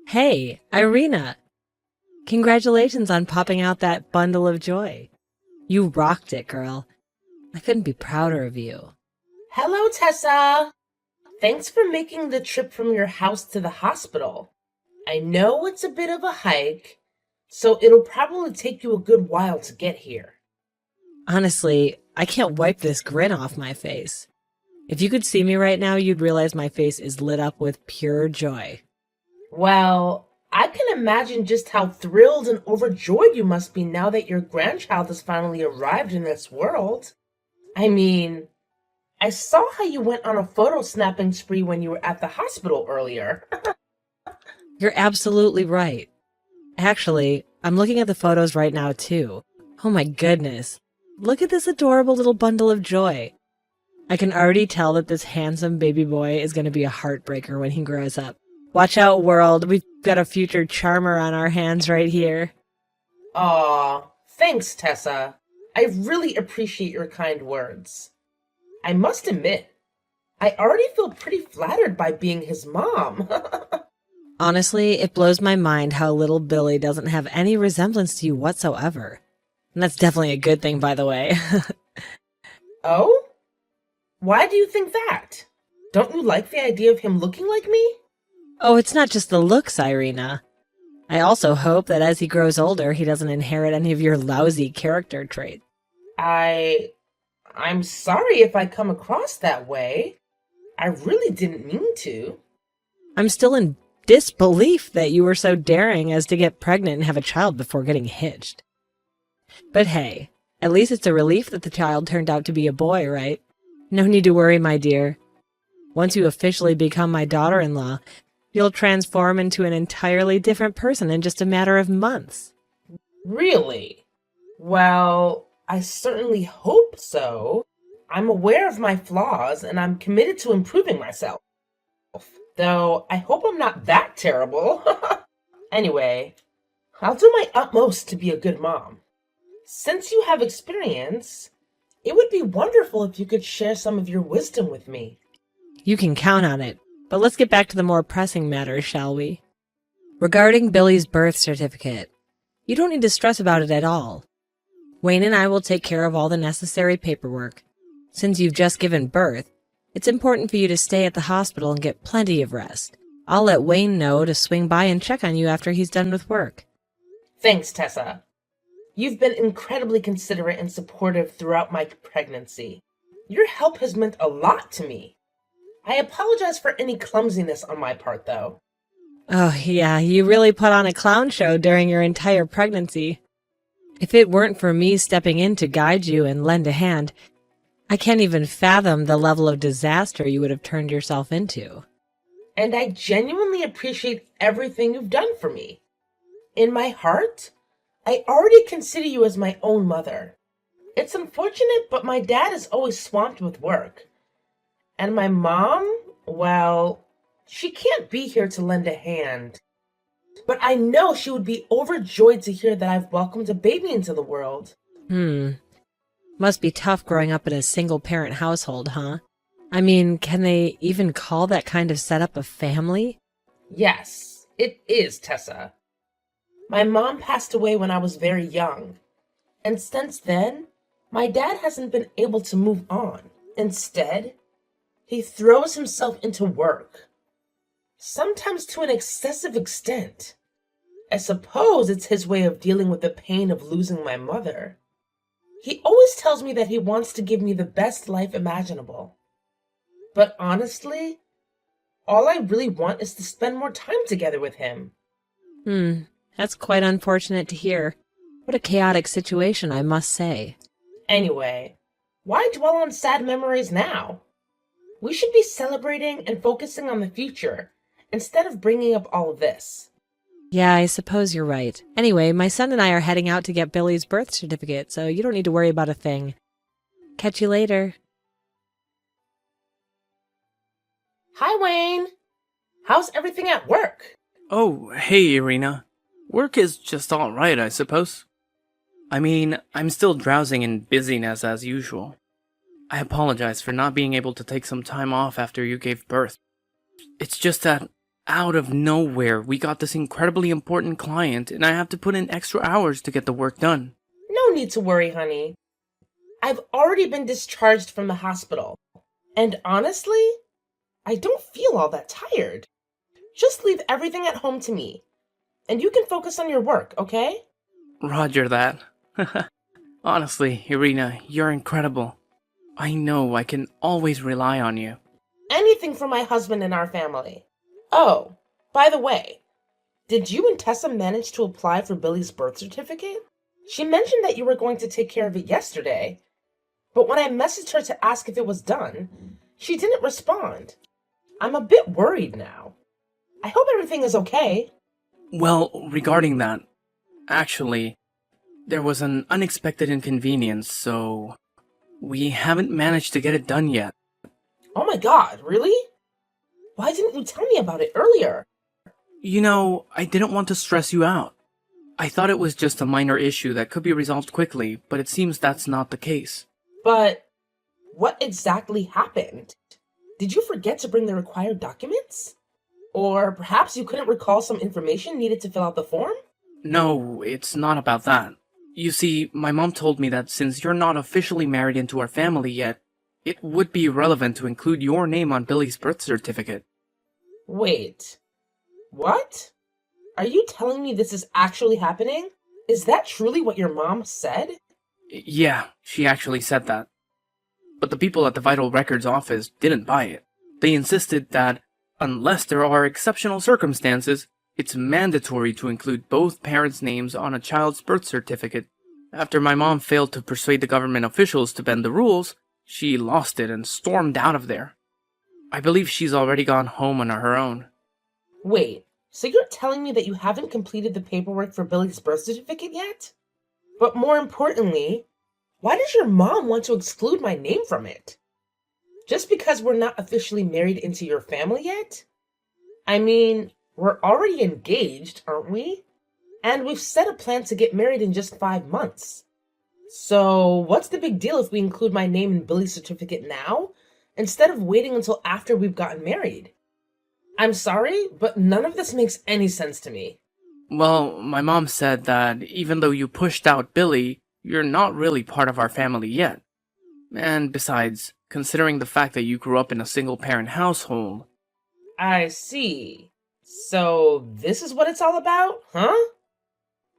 Hey, Irina! Congratulations on popping out that bundle of joy. You rocked it, girl. I couldn't be prouder of you. Hello, Tessa. Thanks for making the trip from your house to the hospital. I know it's a bit of a hike, so it'll probably take you a good while to get here. Honestly, I can't wipe this grin off my face. If you could see me right now, you'd realize my face is lit up with pure joy. Well, I can imagine just how thrilled and overjoyed you must be now that your grandchild has finally arrived in this world. I mean, I saw how you went on a photo snapping spree when you were at the hospital earlier. You're absolutely right. Actually, I'm looking at the photos right now, too. Oh my goodness. Look at this adorable little bundle of joy. I can already tell that this handsome baby boy is going to be a heartbreaker when he grows up. Watch out, world. We've got a future charmer on our hands right here. Aw, thanks, Tessa. I really appreciate your kind words. I must admit, I already feel pretty flattered by being his mom. Honestly, it blows my mind how little Billy doesn't have any resemblance to you whatsoever. And that's definitely a good thing, by the way. Oh? Why do you think that? Don't you like the idea of him looking like me? Oh, it's not just the looks, Irina. I also hope that as he grows older, he doesn't inherit any of your lousy character traits. I'm sorry if I come across that way. I really didn't mean to. I'm still in disbelief that you were so daring as to get pregnant and have a child before getting hitched. But hey, at least it's a relief that the child turned out to be a boy, right? No need to worry, my dear. Once you officially become my daughter-in-law, you'll transform into an entirely different person in just a matter of months. Really? Well, I certainly hope so. I'm aware of my flaws and I'm committed to improving myself. Though I hope I'm not that terrible. Anyway, I'll do my utmost to be a good mom. Since you have experience, it would be wonderful if you could share some of your wisdom with me. You can count on it, but let's get back to the more pressing matters, shall we? Regarding Billy's birth certificate, you don't need to stress about it at all. Wayne and I will take care of all the necessary paperwork. Since you've just given birth, it's important for you to stay at the hospital and get plenty of rest. I'll let Wayne know to swing by and check on you after he's done with work. Thanks, Tessa. You've been incredibly considerate and supportive throughout my pregnancy. Your help has meant a lot to me. I apologize for any clumsiness on my part, though. Oh yeah, you really put on a clown show during your entire pregnancy. If it weren't for me stepping in to guide you and lend a hand, I can't even fathom the level of disaster you would have turned yourself into. And I genuinely appreciate everything you've done for me. In my heart, I already consider you as my own mother. It's unfortunate, but my dad is always swamped with work. And my mom, well, she can't be here to lend a hand. But I know she would be overjoyed to hear that I've welcomed a baby into the world. Must be tough growing up in a single-parent household, huh? I mean, can they even call that kind of setup a family? Yes, it is, Tessa. My mom passed away when I was very young. And since then, my dad hasn't been able to move on. Instead, he throws himself into work. Sometimes to an excessive extent. I suppose it's his way of dealing with the pain of losing my mother. He always tells me that he wants to give me the best life imaginable. But honestly, all I really want is to spend more time together with him. That's quite unfortunate to hear. What a chaotic situation, I must say. Anyway, why dwell on sad memories now? We should be celebrating and focusing on the future instead of bringing up all of this. Yeah, I suppose you're right. Anyway, my son and I are heading out to get Billy's birth certificate, so you don't need to worry about a thing. Catch you later. Hi, Wayne. How's everything at work? Oh, hey, Irina. Work is just alright, I suppose. I mean, I'm still drowsing in busyness as usual. I apologize for not being able to take some time off after you gave birth. It's just that Out of nowhere, we got this incredibly important client, and I have to put in extra hours to get the work done. No need to worry, honey. I've already been discharged from the hospital. And honestly, I don't feel all that tired. Just leave everything at home to me, and you can focus on your work, okay? Roger that. Honestly, Irina, you're incredible. I know I can always rely on you. Anything for my husband and our family. Oh, by the way, did you and Tessa manage to apply for Billy's birth certificate? She mentioned that you were going to take care of it yesterday, but when I messaged her to ask if it was done, she didn't respond. I'm a bit worried now. I hope everything is okay. Well, regarding that, actually, there was an unexpected inconvenience, so we haven't managed to get it done yet. Oh my god, really? Why didn't you tell me about it earlier? You know, I didn't want to stress you out. I thought it was just a minor issue that could be resolved quickly, but it seems that's not the case. But what exactly happened? Did you forget to bring the required documents? Or perhaps you couldn't recall some information needed to fill out the form? No, it's not about that. You see, my mom told me that since you're not officially married into our family yet, it would be relevant to include your name on Billy's birth certificate. Wait, what? Are you telling me this is actually happening? Is that truly what your mom said? Yeah, she actually said that. But the people at the Vital Records office didn't buy it. They insisted that, unless there are exceptional circumstances, it's mandatory to include both parents' names on a child's birth certificate. After my mom failed to persuade the government officials to bend the rules, she lost it and stormed out of there. I believe she's already gone home on her own. Wait, so you're telling me that you haven't completed the paperwork for Billy's birth certificate yet? But more importantly, why does your mom want to exclude my name from it? Just because we're not officially married into your family yet? I mean, we're already engaged, aren't we? And we've set a plan to get married in just 5 months. So, what's the big deal if we include my name in Billy's certificate now, instead of waiting until after we've gotten married? I'm sorry, but none of this makes any sense to me. Well, my mom said that even though you pushed out Billy, you're not really part of our family yet. And besides, considering the fact that you grew up in a single-parent household... I see. So, this is what it's all about, huh?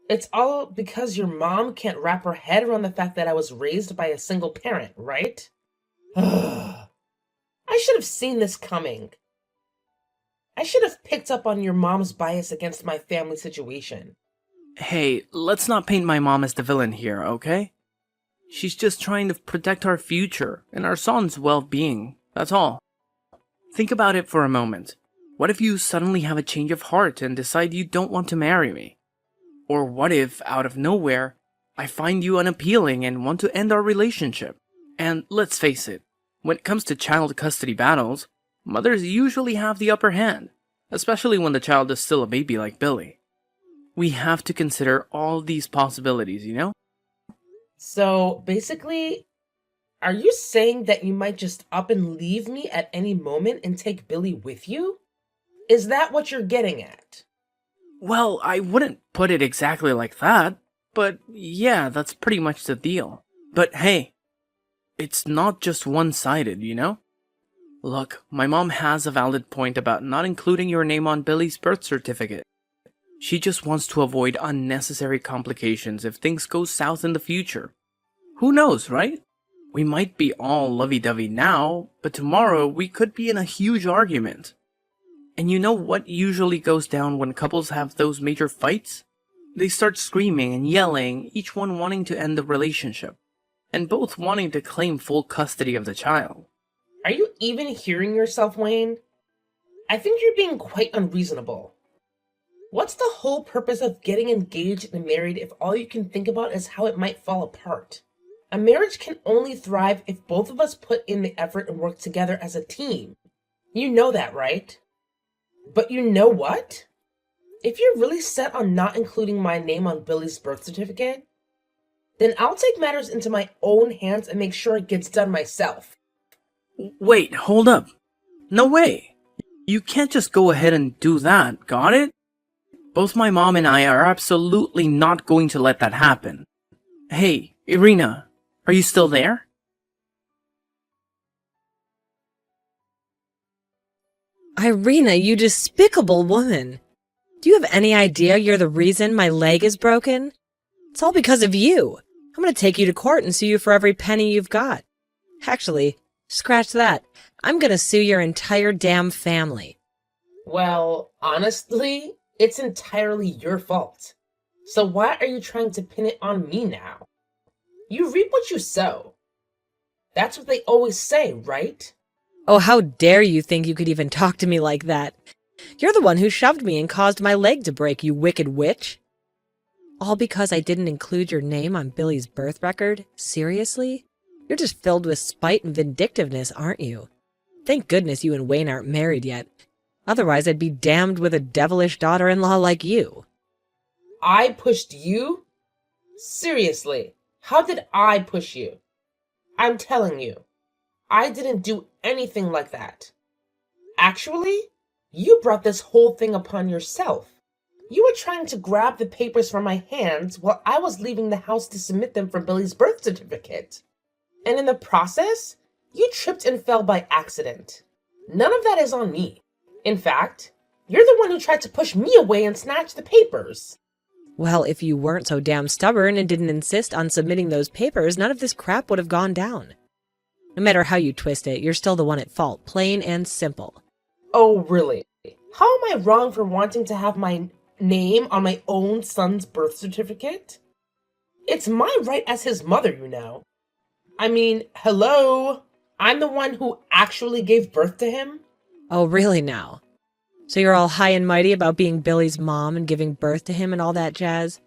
It's all because your mom can't wrap her head around the fact that I was raised by a single parent, right? I should have seen this coming. I should have picked up on your mom's bias against my family situation. Hey, let's not paint my mom as the villain here, okay? She's just trying to protect our future and our son's well-being, that's all. Think about it for a moment. What if you suddenly have a change of heart and decide you don't want to marry me? Or what if, out of nowhere, I find you unappealing and want to end our relationship? And let's face it, when it comes to child custody battles, mothers usually have the upper hand, especially when the child is still a baby like Billy. We have to consider all these possibilities, you know? So, basically, are you saying that you might just up and leave me at any moment and take Billy with you? Is that what you're getting at? Well, I wouldn't put it exactly like that, but yeah, that's pretty much the deal. But hey, it's not just one-sided, you know? Look, my mom has a valid point about not including your name on Billy's birth certificate. She just wants to avoid unnecessary complications if things go south in the future. Who knows, right? We might be all lovey-dovey now, but tomorrow we could be in a huge argument. And you know what usually goes down when couples have those major fights? They start screaming and yelling, each one wanting to end the relationship, and both wanting to claim full custody of the child. Are you even hearing yourself, Wayne? I think you're being quite unreasonable. What's the whole purpose of getting engaged and married if all you can think about is how it might fall apart? A marriage can only thrive if both of us put in the effort and work together as a team. You know that, right? But you know what? If you're really set on not including my name on Billy's birth certificate, then I'll take matters into my own hands and make sure it gets done myself. Wait, hold up. No way. You can't just go ahead and do that, got it? Both my mom and I are absolutely not going to let that happen. Hey, Irina, are you still there? Irina, you despicable woman. Do you have any idea you're the reason my leg is broken? It's all because of you. I'm gonna take you to court and sue you for every penny you've got. Actually, scratch that. I'm gonna sue your entire damn family. Well, honestly, it's entirely your fault. So why are you trying to pin it on me now? You reap what you sow. That's what they always say, right? Oh, how dare you think you could even talk to me like that? You're the one who shoved me and caused my leg to break, you wicked witch. All because I didn't include your name on Billy's birth record? Seriously? You're just filled with spite and vindictiveness, aren't you? Thank goodness you and Wayne aren't married yet. Otherwise, I'd be damned with a devilish daughter-in-law like you. I pushed you? Seriously, how did I push you? I'm telling you, I didn't do anything like that. Actually, you brought this whole thing upon yourself. You were trying to grab the papers from my hands while I was leaving the house to submit them for Billy's birth certificate. And in the process, you tripped and fell by accident. None of that is on me. In fact, you're the one who tried to push me away and snatch the papers. Well, if you weren't so damn stubborn and didn't insist on submitting those papers, none of this crap would have gone down. No matter how you twist it, you're still the one at fault, plain and simple. Oh, really? How am I wrong for wanting to have my name on my own son's birth certificate? It's my right as his mother, you know. I mean, hello? I'm the one who actually gave birth to him? Oh, really now? So you're all high and mighty about being Billy's mom and giving birth to him and all that jazz?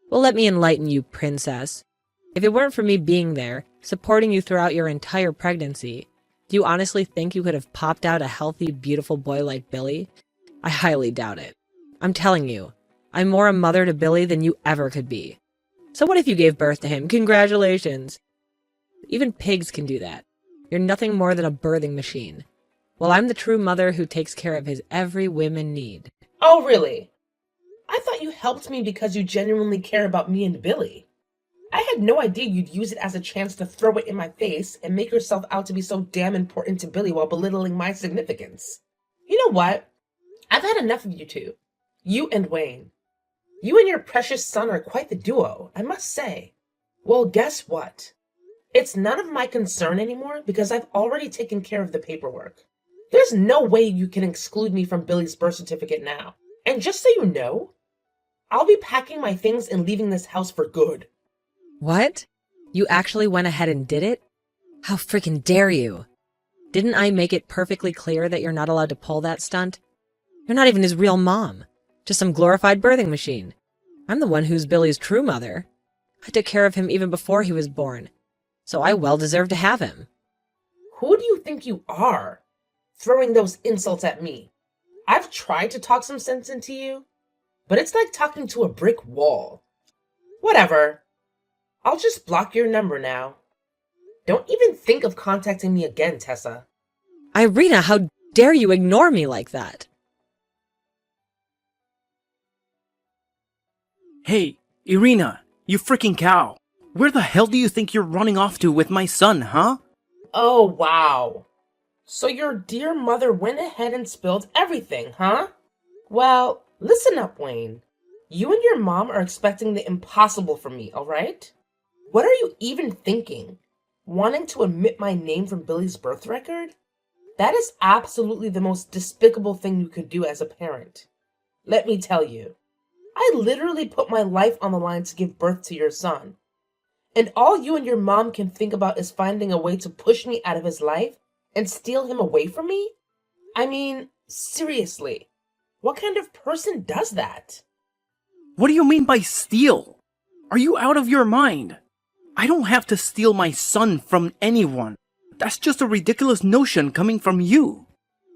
Well, let me enlighten you, princess. If it weren't for me being there, supporting you throughout your entire pregnancy, do you honestly think you could have popped out a healthy, beautiful boy like Billy? I highly doubt it. I'm telling you, I'm more a mother to Billy than you ever could be. So what if you gave birth to him? Congratulations. Even pigs can do that. You're nothing more than a birthing machine. Well, I'm the true mother who takes care of his every woman need. Oh, really? I thought you helped me because you genuinely care about me and Billy. I had no idea you'd use it as a chance to throw it in my face and make yourself out to be so damn important to Billy while belittling my significance. You know what? I've had enough of you two. You and Wayne. You and your precious son are quite the duo, I must say. Well, guess what? It's none of my concern anymore because I've already taken care of the paperwork. There's no way you can exclude me from Billy's birth certificate now. And just so you know, I'll be packing my things and leaving this house for good. What? You actually went ahead and did it? How freaking dare you? Didn't I make it perfectly clear that you're not allowed to pull that stunt? You're not even his real mom. Just some glorified birthing machine. I'm the one who's Billy's true mother. I took care of him even before he was born. So I well deserve to have him. Who do you think you are? Throwing those insults at me. I've tried to talk some sense into you, but it's like talking to a brick wall. Whatever. I'll just block your number now. Don't even think of contacting me again, Tessa. Irina, how dare you ignore me like that? Hey, Irina, you freaking cow. Where the hell do you think you're running off to with my son, huh? Oh, wow. So your dear mother went ahead and spilled everything, huh? Well, listen up, Wayne. You and your mom are expecting the impossible from me, alright? What are you even thinking? Wanting to omit my name from Billy's birth record? That is absolutely the most despicable thing you could do as a parent. Let me tell you, I literally put my life on the line to give birth to your son. And all you and your mom can think about is finding a way to push me out of his life and steal him away from me? I mean, seriously, what kind of person does that? What do you mean by steal? Are you out of your mind? I don't have to steal my son from anyone. That's just a ridiculous notion coming from you.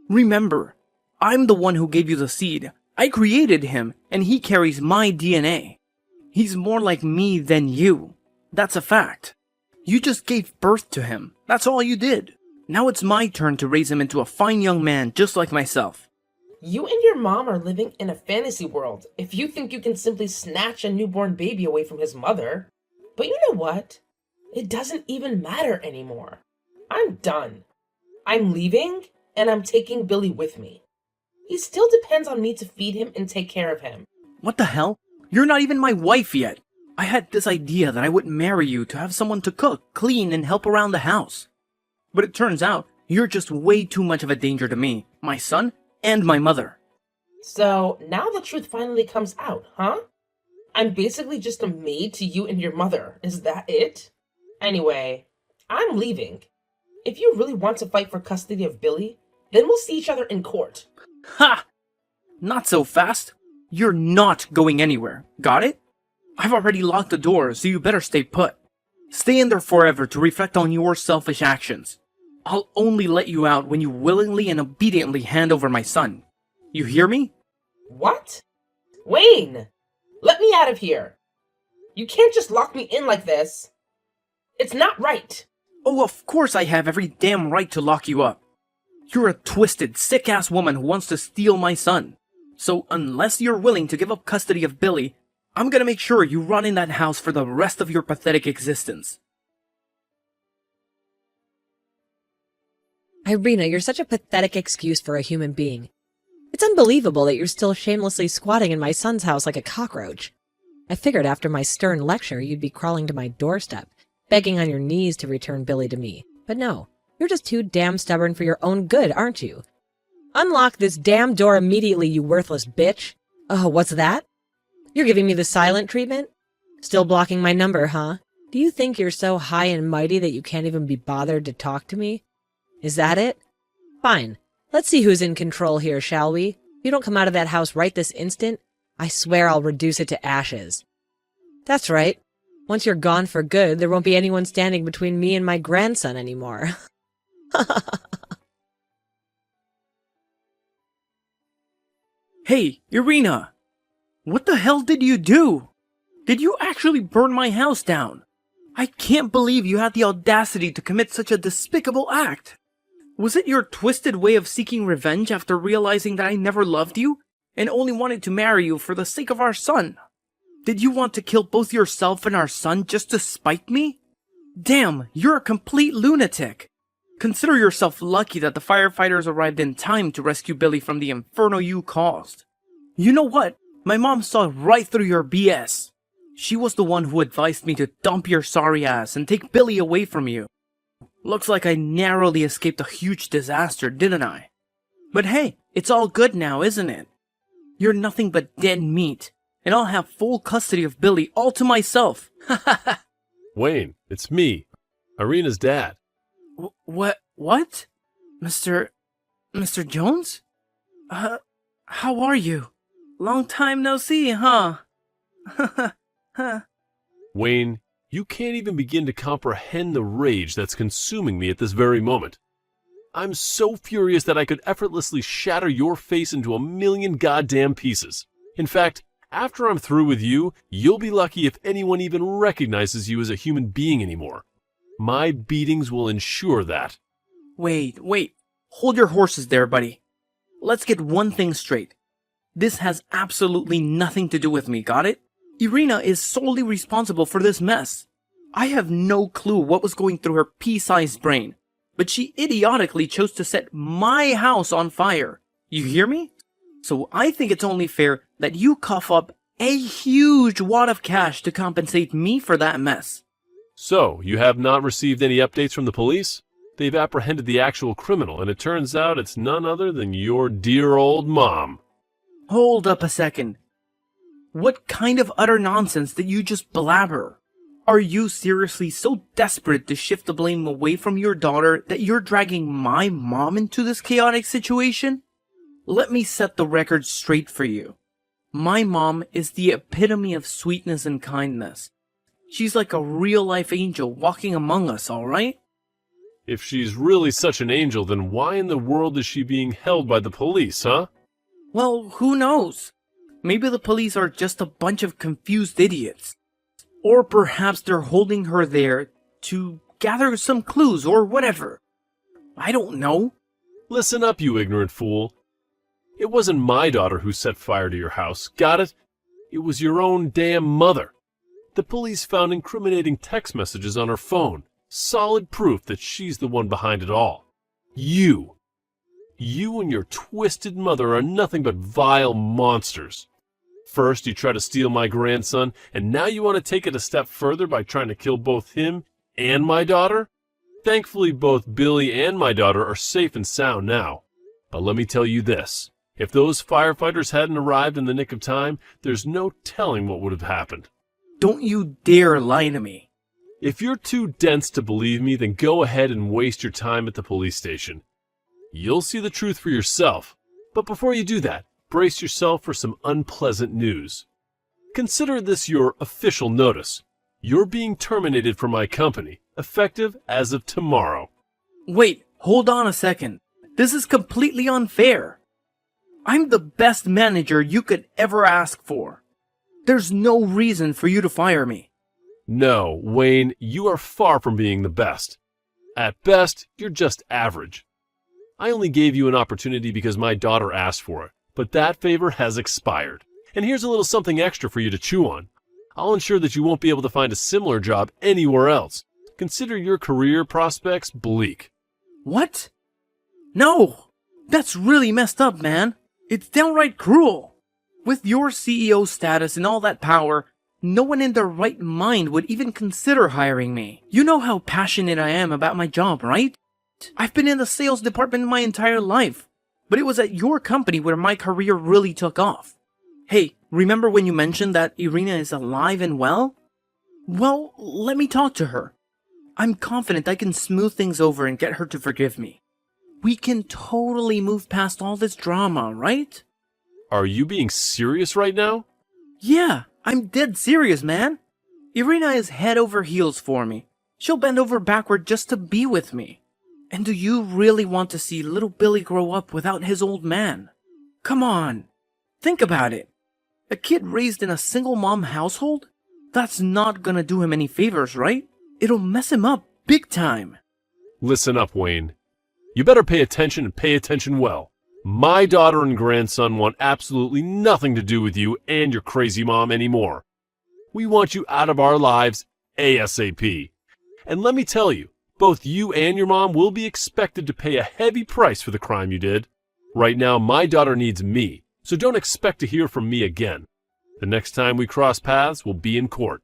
Remember, I'm the one who gave you the seed. I created him, and he carries my DNA. He's more like me than you. That's a fact. You just gave birth to him. That's all you did. Now it's my turn to raise him into a fine young man just like myself. You and your mom are living in a fantasy world if you think you can simply snatch a newborn baby away from his mother. But you know what? It doesn't even matter anymore. I'm done. I'm leaving, and I'm taking Billy with me. He still depends on me to feed him and take care of him. What the hell? You're not even my wife yet. I had this idea that I would marry you to have someone to cook, clean, and help around the house. But it turns out you're just way too much of a danger to me, my son, and my mother. So now the truth finally comes out, huh? I'm basically just a maid to you and your mother. Is that it? Anyway, I'm leaving. If you really want to fight for custody of Billy, then we'll see each other in court. Ha! Not so fast. You're not going anywhere. Got it? I've already locked the door, so you better stay put. Stay in there forever to reflect on your selfish actions. I'll only let you out when you willingly and obediently hand over my son. You hear me? What? Wayne! Let me out of here! You can't just lock me in like this. It's not right. Oh, of course I have every damn right to lock you up. You're a twisted, sick-ass woman who wants to steal my son. So unless you're willing to give up custody of Billy, I'm gonna make sure you rot in that house for the rest of your pathetic existence. Irina, you're such a pathetic excuse for a human being. It's unbelievable that you're still shamelessly squatting in my son's house like a cockroach. I figured after my stern lecture you'd be crawling to my doorstep, begging on your knees to return Billy to me. But no, you're just too damn stubborn for your own good, aren't you? Unlock this damn door immediately, you worthless bitch. Oh, what's that? You're giving me the silent treatment? Still blocking my number, huh? Do you think you're so high and mighty that you can't even be bothered to talk to me? Is that it? Fine. Let's see who's in control here, shall we? If you don't come out of that house right this instant, I swear I'll reduce it to ashes. That's right. Once you're gone for good, there won't be anyone standing between me and my grandson anymore. Hey, Irina! What the hell did you do? Did you actually burn my house down? I can't believe you had the audacity to commit such a despicable act. Was it your twisted way of seeking revenge after realizing that I never loved you and only wanted to marry you for the sake of our son? Did you want to kill both yourself and our son just to spite me? Damn, you're a complete lunatic. Consider yourself lucky that the firefighters arrived in time to rescue Billy from the inferno you caused. You know what? My mom saw right through your BS. She was the one who advised me to dump your sorry ass and take Billy away from you. Looks like I narrowly escaped a huge disaster, didn't I? But hey, it's all good now, isn't it? You're nothing but dead meat, and I'll have full custody of Billy all to myself. Wayne, it's me, Irina's dad. What? Mr. Jones? How are you? Long time no see, huh? Wayne, you can't even begin to comprehend the rage that's consuming me at this very moment. I'm so furious that I could effortlessly shatter your face into a million goddamn pieces. In fact, after I'm through with you, you'll be lucky if anyone even recognizes you as a human being anymore. My beatings will ensure that. Wait. Hold your horses there, buddy. Let's get one thing straight. This has absolutely nothing to do with me, got it? Irina is solely responsible for this mess. I have no clue what was going through her pea-sized brain, but she idiotically chose to set my house on fire. You hear me? So I think it's only fair that you cough up a huge wad of cash to compensate me for that mess. So, you have not received any updates from the police? They've apprehended the actual criminal, and it turns out it's none other than your dear old mom. Hold up a second. What kind of utter nonsense did you just blabber? Are you seriously so desperate to shift the blame away from your daughter that you're dragging my mom into this chaotic situation? Let me set the record straight for you. My mom is the epitome of sweetness and kindness. She's like a real-life angel walking among us, alright? If she's really such an angel, then why in the world is she being held by the police, huh? Well, who knows? Maybe the police are just a bunch of confused idiots. Or perhaps they're holding her there to gather some clues or whatever. I don't know. Listen up, you ignorant fool. It wasn't my daughter who set fire to your house, got it? It was your own damn mother. The police found incriminating text messages on her phone. Solid proof that she's the one behind it all. You. You and your twisted mother are nothing but vile monsters. First, you try to steal my grandson, and now you want to take it a step further by trying to kill both him and my daughter? Thankfully, both Billy and my daughter are safe and sound now. But let me tell you this. If those firefighters hadn't arrived in the nick of time, there's no telling what would have happened. Don't you dare lie to me. If you're too dense to believe me, then go ahead and waste your time at the police station. You'll see the truth for yourself. But before you do that, brace yourself for some unpleasant news. Consider this your official notice. You're being terminated from my company, effective as of tomorrow. Wait, hold on a second. This is completely unfair. I'm the best manager you could ever ask for. There's no reason for you to fire me. No, Wayne, you are far from being the best. At best, you're just average. I only gave you an opportunity because my daughter asked for it, but that favor has expired. And here's a little something extra for you to chew on. I'll ensure that you won't be able to find a similar job anywhere else. Consider your career prospects bleak. What? No! That's really messed up, man. It's downright cruel. With your CEO status and all that power, no one in their right mind would even consider hiring me. You know how passionate I am about my job, right? I've been in the sales department my entire life, but it was at your company where my career really took off. Hey, remember when you mentioned that Irina is alive and well? Well, let me talk to her. I'm confident I can smooth things over and get her to forgive me. We can totally move past all this drama, right? Are you being serious right now? Yeah, I'm dead serious, man. Irina is head over heels for me. She'll bend over backward just to be with me. And do you really want to see little Billy grow up without his old man? Come on. Think about it. A kid raised in a single mom household? That's not gonna do him any favors, right? It'll mess him up big time. Listen up, Wayne. You better pay attention and pay attention well. My daughter and grandson want absolutely nothing to do with you and your crazy mom anymore. We want you out of our lives ASAP. And let me tell you, both you and your mom will be expected to pay a heavy price for the crime you did. Right now, my daughter needs me, so don't expect to hear from me again. The next time we cross paths will be in court.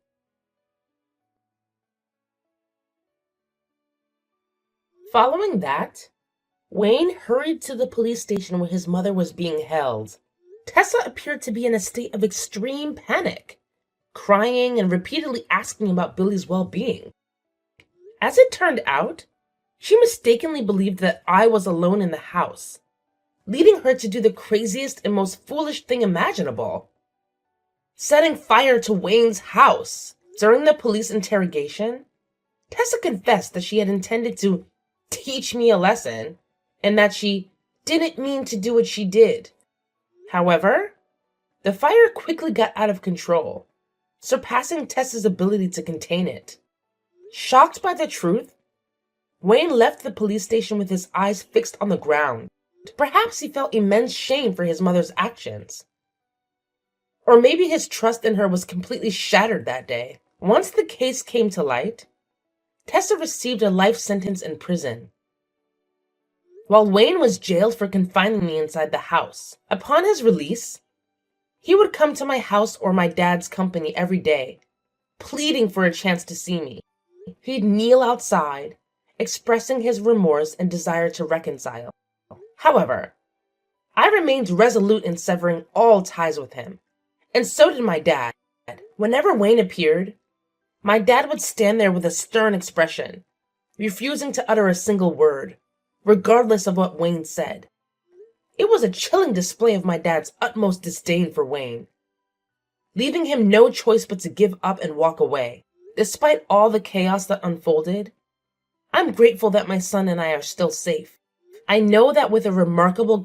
Following that, Wayne hurried to the police station where his mother was being held. Tessa appeared to be in a state of extreme panic, crying and repeatedly asking about Billy's well-being. As it turned out, she mistakenly believed that I was alone in the house, leading her to do the craziest and most foolish thing imaginable: setting fire to Wayne's house. During the police interrogation, Tessa confessed that she had intended to teach me a lesson and that she didn't mean to do what she did. However, the fire quickly got out of control, surpassing Tessa's ability to contain it. Shocked by the truth, Wayne left the police station with his eyes fixed on the ground. Perhaps he felt immense shame for his mother's actions. Or maybe his trust in her was completely shattered that day. Once the case came to light, Tessa received a life sentence in prison, while Wayne was jailed for confining me inside the house. Upon his release, he would come to my house or my dad's company every day, pleading for a chance to see me. He'd kneel outside, expressing his remorse and desire to reconcile. However, I remained resolute in severing all ties with him, and so did my dad. Whenever Wayne appeared, my dad would stand there with a stern expression, refusing to utter a single word, regardless of what Wayne said. It was a chilling display of my dad's utmost disdain for Wayne, leaving him no choice but to give up and walk away. Despite all the chaos that unfolded, I'm grateful that my son and I are still safe. I know that with a remarkable